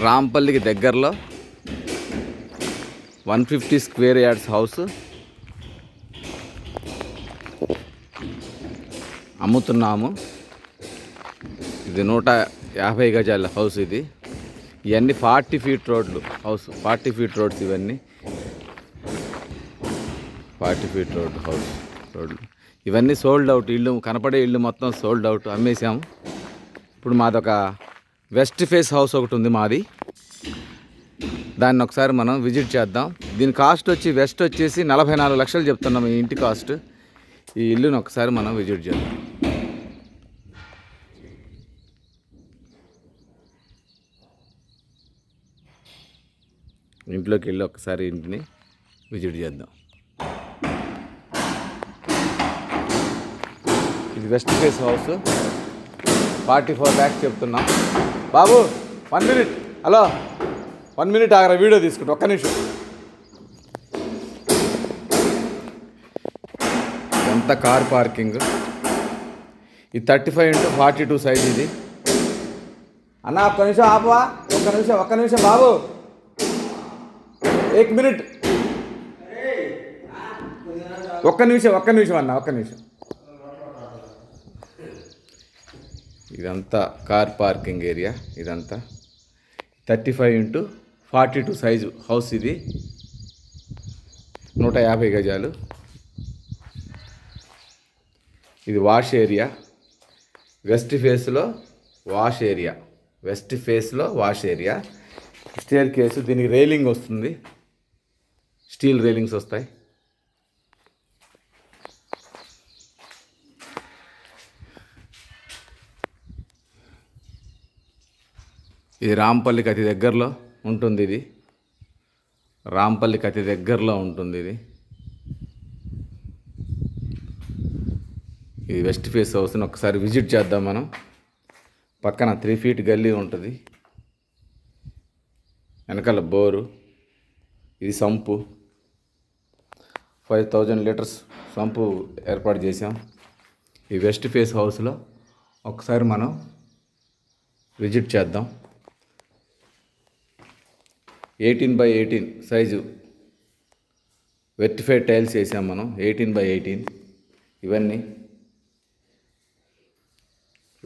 రాంపల్లికి దగ్గరలో 150 square yards house అమ్ముతున్నాము. ఇది 150 గజాల హౌస్. ఇవన్నీ 40 ఫీట్ రోడ్లు హౌస్, 40 ఫీట్ రోడ్స్. ఇవన్నీ 40 ఫీట్ రోడ్లు ఇవన్నీ సోల్డ్ అవుట్. ఇల్లు కనపడే ఇల్లు మొత్తం సోల్డ్ అవుట్, అమ్మేసాము. ఇప్పుడు మాదొక వెస్ట్ ఫేస్ హౌస్ ఒకటి ఉంది మాది. దాన్ని ఒకసారి మనం విజిట్ చేద్దాం. దీని కాస్ట్ వెస్ట్ వచ్చేసి 44 లక్షలు చెప్తున్నాం ఈ ఇంటి కాస్ట్. ఈ ఇల్లుని ఒకసారి మనం విజిట్ చేద్దాం. ఇంట్లోకి వెళ్ళి ఒకసారి ఇంటిని విజిట్ చేద్దాం. ఇది వెస్ట్ ఫేస్ హౌస్, 44 lakhs చెప్తున్నాం. బాబు 1 minute, హలో 1 minute ఆగరా, వీడియో తీసుకుంటా, ఒక్క నిమిషం. ఎంత కార్ పార్కింగ్. ఇది 35x42 సైజ్. ఇది అన్న ఒక్క నిమిషం ఆపవా, ఒక్క నిమిషం బాబు, 1 minute, ఒక్క నిమిషం అన్న, ఒక్క నిమిషం. ఇదంతా కార్ పార్కింగ్ ఏరియా. ఇదంతా 35x42 సైజు హౌస్. ఇది 150 గజాలు. ఇది వాష్ ఏరియా, వెస్ట్ ఫేస్లో వాష్ ఏరియా. స్టేర్ కేసు, దీనికి రైలింగ్ వస్తుంది, స్టీల్ రైలింగ్స్ వస్తాయి. ఇది రాంపల్లికి అతి దగ్గరలో ఉంటుంది. ఇది వెస్ట్ ఫేస్ హౌస్ని ఒకసారి విజిట్ చేద్దాం మనం. పక్కన 3 feet గల్లీ ఉంటుంది, వెనకాల బోరు. ఇది సంపు, 5000 లీటర్స్ సంపు ఏర్పాటు చేసాం ఈ వెస్ట్ ఫేస్ హౌస్లో. ఒకసారి మనం విజిట్ చేద్దాం. 18x18 సైజు వెర్టిఫైడ్ టైల్స్ వేసాం మనం. 18x18 ఇవన్నీ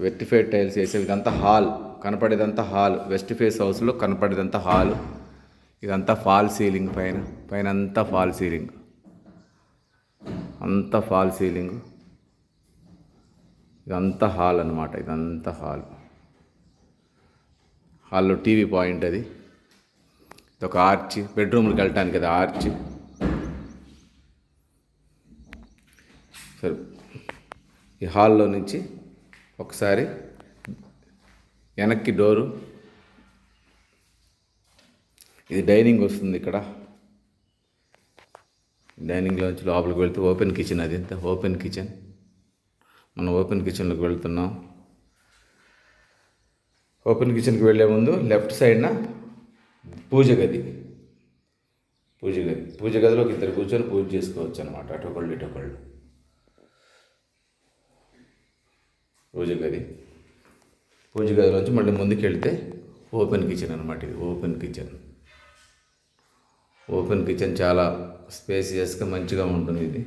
వెర్టిఫైడ్ టైల్స్ వేసాం. ఇదంతా హాల్, కనపడేదంతా హాల్. వెస్ట్ ఫేస్ హౌస్లో కనపడేదంతా హాల్. ఇదంతా ఫాల్ సీలింగ్, పైన అంతా ఫాల్ సీలింగ్, ఇదంతా హాల్ అన్నమాట. ఇదంతా హాల్లో టీవీ పాయింట్. అది ఒక ఆర్చ్, బెడ్రూమ్కి వెళ్ళటానికి అది ఆర్చ్. సరే, ఈ హాల్లో నుంచి ఒకసారి వెనక్కి డోరు. ఇది డైనింగ్ వస్తుంది. ఇక్కడ డైనింగ్లోంచి లోపలికి వెళ్తే ఓపెన్ కిచెన్. అది ఎంత ఓపెన్ కిచెన్. మనం ఓపెన్ కిచెన్లోకి వెళ్తున్నాం. ఓపెన్ కిచెన్కి వెళ్ళే ముందు లెఫ్ట్ సైడ్న పూజ గదిలోకి 2 కూర్చొని పూజ చేసుకోవచ్చు అనమాట. అటొకళ్ళు ఇటొకళ్ళు. పూజ గదిలోంచి మళ్ళీ ముందుకు వెళ్తే ఓపెన్ కిచెన్ అనమాట. ఇది ఓపెన్ కిచెన్ చాలా స్పేసియస్గా మంచిగా ఉంటుంది. ఇది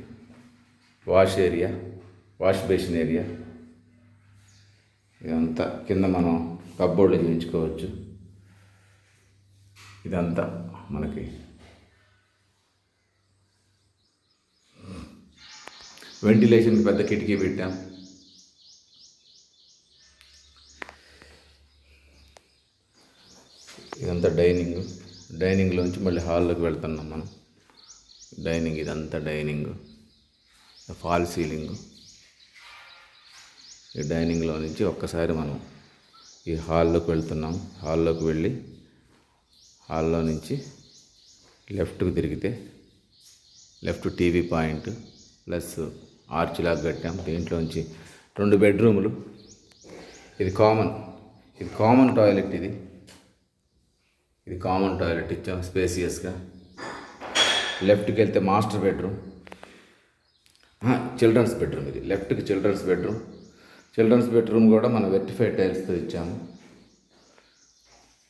wash area, wash basin area. ఇదంతా కింద మనం కప్బోర్డ్లు చేయించుకోవచ్చు. ఇదంతా మనకి వెంటిలేషన్కి పెద్ద కిటికీ పెట్టాం. ఇదంతా డైనింగ్లోంచి మళ్ళీ హాల్లోకి వెళ్తున్నాం మనం. ఇదంతా డైనింగ్, ఫాల్ సీలింగ్. ఈ డైనింగ్లో నుంచి ఒక్కసారి మనం ఈ హాల్లోకి వెళ్తున్నాం. హాల్లోకి వెళ్ళి హాల్లో నుంచి లెఫ్ట్కి తిరిగితే left TV point plus arch లాగా కట్టాం. దీంట్లోంచి 2 బెడ్రూములు. ఇది కామన్ టాయిలెట్. ఇది కామన్ టాయిలెట్ ఇచ్చాం స్పేసియస్గా. లెఫ్ట్కి వెళ్తే మాస్టర్ బెడ్రూమ్, చిల్డ్రన్స్ బెడ్రూమ్. ఇది లెఫ్ట్కి చిల్డ్రన్స్ బెడ్రూమ్ కూడా మనం వెర్టిఫైడ్ టైల్స్తో ఇచ్చాము.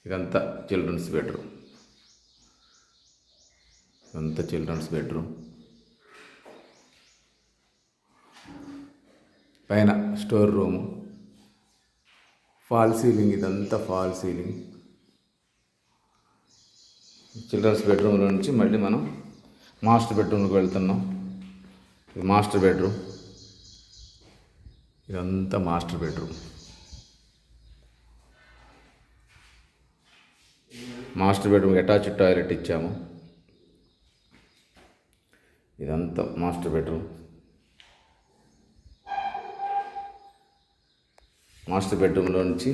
ఇదంతా చిల్డ్రన్స్ బెడ్రూమ్. ఇదంతా చిల్డ్రన్స్ బెడ్రూమ్. పైన స్టోర్ రూము, ఫాల్ సీలింగ్. ఇదంతా ఫాల్ సీలింగ్. చిల్డ్రన్స్ బెడ్రూమ్లో నుంచి మళ్ళీ మనం మాస్టర్ బెడ్రూమ్కి వెళ్తున్నాం. ఇది మాస్టర్ బెడ్రూమ్. ఇదంతా master bedroom. Master bedroom attached toilet ఇచ్చాము. ఇదంతా మాస్టర్ బెడ్రూమ్. మాస్టర్ బెడ్రూమ్లో నుంచి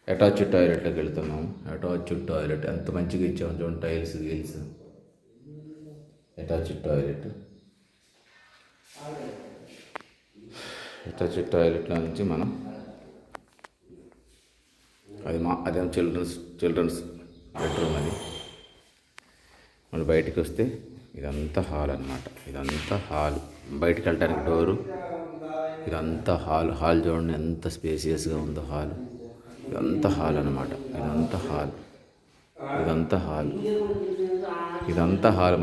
అటాచ్డ్ టాయిలెట్లోకి వెళ్తున్నాము. అటాచ్డ్ టాయిలెట్ ఎంత మంచిగా ఇచ్చాము చూడండి, టైల్స్ గీల్స్. Attached toilet. అటాచ్డ్ టాయిలెట్లో నుంచి మనం అదేమో చిల్డ్రన్స్ బెడ్రూమ్. అది మళ్ళీ బయటికి వస్తే ఇదంతా హాల్ అన్నమాట. ఇదంతా హాల్. బయటికి వెళ్ళటానికి డోరు. ఇదంతా హాల్ చూడండి ఎంత స్పేసియస్గా ఉందో హాల్. ఇదంతా హాల్ అన్నమాట. ఇదంతా హాల్.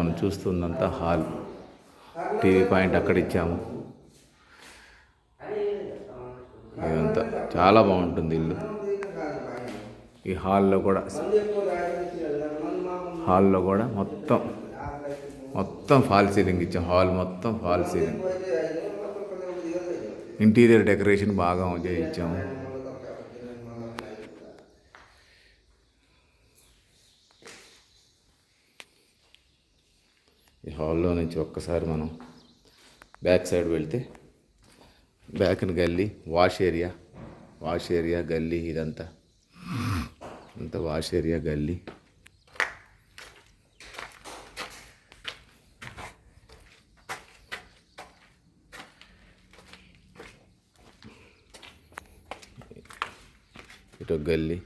మనం చూస్తుందంతా హాల్. టీవీ పాయింట్ అక్కడ ఇచ్చాము. ఇదంతా చాలా బాగుంటుంది ఇల్లు. ఈ హాల్లో కూడా మొత్తం ఫాల్ సీలింగ్ ఇచ్చాం. హాల్ మొత్తం ఫాల్ సీలింగ్. ఇంటీరియర్ డెకరేషన్ బాగా చేయించాము. ఈ హాల్లో నుంచి ఒక్కసారి మనం బ్యాక్ సైడ్ వెళ్తే బ్యాక్ని గల్లీ, వాష్ ఏరియా గల్లీ. ఇదంతా వాష్ ఏరియా గల్లీ. ఇటు గల్లీ.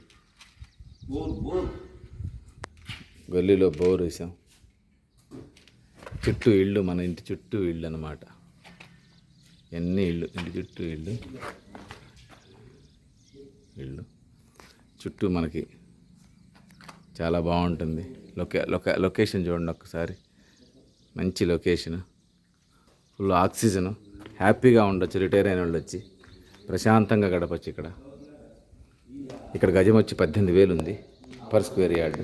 గల్లీలో బోర్ వేసాం. చుట్టూ ఇళ్ళు, మన ఇంటి చుట్టూ ఇళ్ళు అన్నమాట. ఎన్ని ఇళ్ళు, ఇంటి చుట్టూ ఇళ్ళు చుట్టూ మనకి చాలా బాగుంటుంది. లొకేషన్ చూడండి ఒక్కసారి. మంచి లొకేషన్, ఫుల్ ఆక్సిజన్. హ్యాపీగా ఉండొచ్చు. రిటైర్ అయిన వాళ్ళు వచ్చి ప్రశాంతంగా గడపచ్చు. ఇక్కడ గజం వచ్చి 18,000 ఉంది పర్ స్క్వేర్ యార్డ్.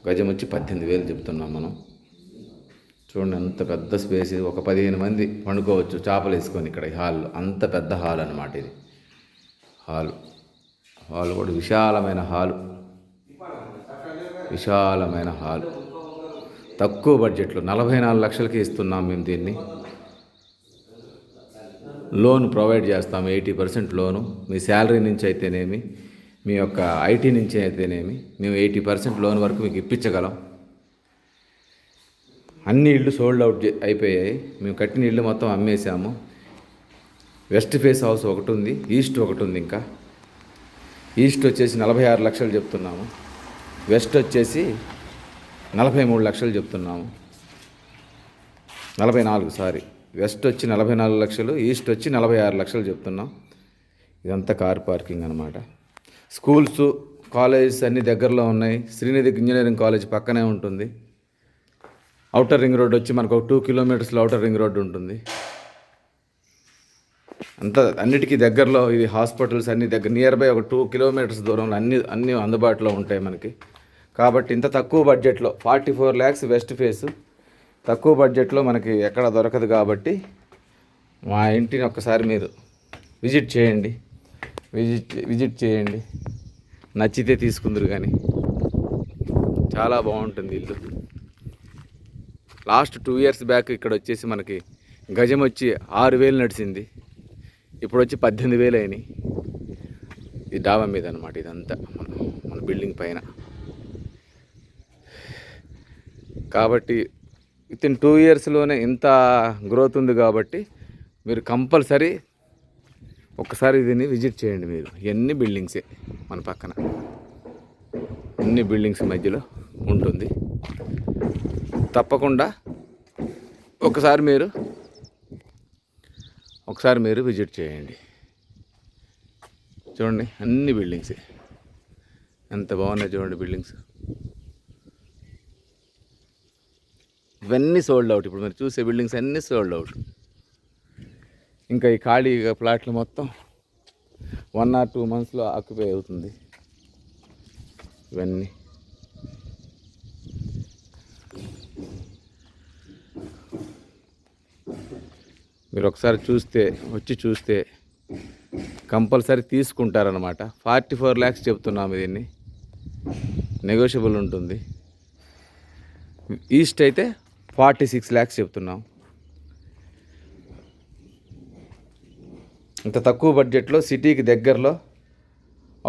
గజం వచ్చి 18,000 చెప్తున్నాం మనం. చూడండి ఎంత పెద్ద స్పేస్. ఒక 15 మంది పండుకోవచ్చు చేపలు వేసుకొని ఇక్కడ. హాల్లో అంత పెద్ద హాల్ అన్నమాట ఇది. హాల్ కూడా విశాలమైన హాల్. తక్కువ బడ్జెట్లో 44 లక్షలకి ఇస్తున్నాం మేము దీన్ని. లోన్ ప్రొవైడ్ చేస్తాం. 80% లోను. మీ శాలరీ నుంచి అయితేనేమి, మీ యొక్క ఐటీ నుంచి అయితేనేమి, మేము 80% లోన్ వరకు మీకు ఇప్పించగలం. అన్ని ఇళ్ళు సోల్డ్ అవుట్ అయిపోయాయి. మేము కట్టిన ఇళ్ళు మొత్తం అమ్మేశాము. వెస్ట్ ఫేస్ హౌస్ ఒకటి ఉంది, ఈస్ట్ ఒకటి ఉంది. ఇంకా ఈస్ట్ వచ్చేసి 46 లక్షలు చెప్తున్నాము. వెస్ట్ వచ్చేసి 43 లక్షలు చెప్తున్నాము. 44 వెస్ట్ వచ్చి 44 లక్షలు, ఈస్ట్ వచ్చి 46 లక్షలు చెప్తున్నాం. ఇదంతా కార్ పార్కింగ్ అన్నమాట. స్కూల్స్, కాలేజెస్ అన్నీ దగ్గరలో ఉన్నాయి. శ్రీనిధి ఇంజనీరింగ్ కాలేజ్ పక్కనే ఉంటుంది. ఔటర్ రింగ్ రోడ్ వచ్చి మనకు ఒక 2 కిలోమీటర్స్లో ఔటర్ రింగ్ రోడ్ ఉంటుంది. అన్నిటికీ దగ్గరలో. ఇది హాస్పిటల్స్ అన్ని దగ్గర, నియర్ బై ఒక 2 కిలోమీటర్స్ దూరంలో అన్నీ అందుబాటులో ఉంటాయి మనకి. కాబట్టి ఇంత తక్కువ బడ్జెట్లో 44 lakhs వెస్ట్ ఫేస్ తక్కువ బడ్జెట్లో మనకి ఎక్కడ దొరకదు. కాబట్టి మా ఇంటిని ఒక్కసారి మీరు విజిట్ చేయండి. నచ్చితే తీసుకుందరు. కానీ చాలా బాగుంటుంది ఇల్లు. లాస్ట్ 2 years బ్యాక్ ఇక్కడ వచ్చేసి మనకి గజం వచ్చి 6,000 నడిచింది. ఇప్పుడు వచ్చి 18,000 అయినాయి. ఈ డాబా మీద అనమాట. ఇదంతా మన బిల్డింగ్ పైన. కాబట్టి వితిన్ 2 yearsలోనే ఇంత గ్రోత్ ఉంది. కాబట్టి మీరు కంపల్సరీ ఒక్కసారి దీన్ని విజిట్ చేయండి. మీరు ఎన్ని బిల్డింగ్సే మన పక్కన, అన్ని బిల్డింగ్స్ మధ్యలో ఉంటుంది. తప్పకుండా ఒకసారి మీరు విజిట్ చేయండి. చూడండి అన్ని బిల్డింగ్సే. ఎంత బాగున్నాయి చూడండి బిల్డింగ్స్. ఇవన్నీ సోల్డ్ అవుట్. ఇప్పుడు మీరు చూసే బిల్డింగ్స్ అన్నీ సోల్డ్ అవుట్. ఇంకా ఈ ఖాళీగా ప్లాట్లు మొత్తం 1 or 2 monthsలో ఆక్యుపై అవుతుంది. ఇవన్నీ మీరు ఒకసారి వచ్చి చూస్తే కంపల్సరీ తీసుకుంటారనమాట. 44 lakhs చెప్తున్నాము. దీన్ని నెగోషియబుల్ ఉంటుంది. ఈస్ట్ అయితే 46 lakhs చెప్తున్నాం. ఇంత తక్కువ బడ్జెట్లో సిటీకి దగ్గరలో,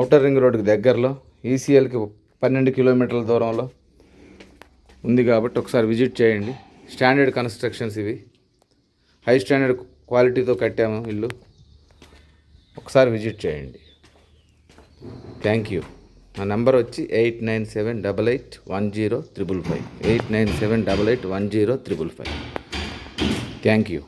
ఔటర్ రింగ్ రోడ్కి దగ్గరలో, ఈసీఎల్కి 12 kilometers దూరంలో ఉంది కాబట్టి ఒకసారి విజిట్ చేయండి. స్టాండర్డ్ కన్స్ట్రక్షన్స్ ఇవి, హై స్టాండర్డ్ క్వాలిటీతో కట్టాము ఇల్లు. ఒకసారి విజిట్ చేయండి. Thank you. నా నెంబర్ వచ్చి 8978810555. 8978810555. Thank you.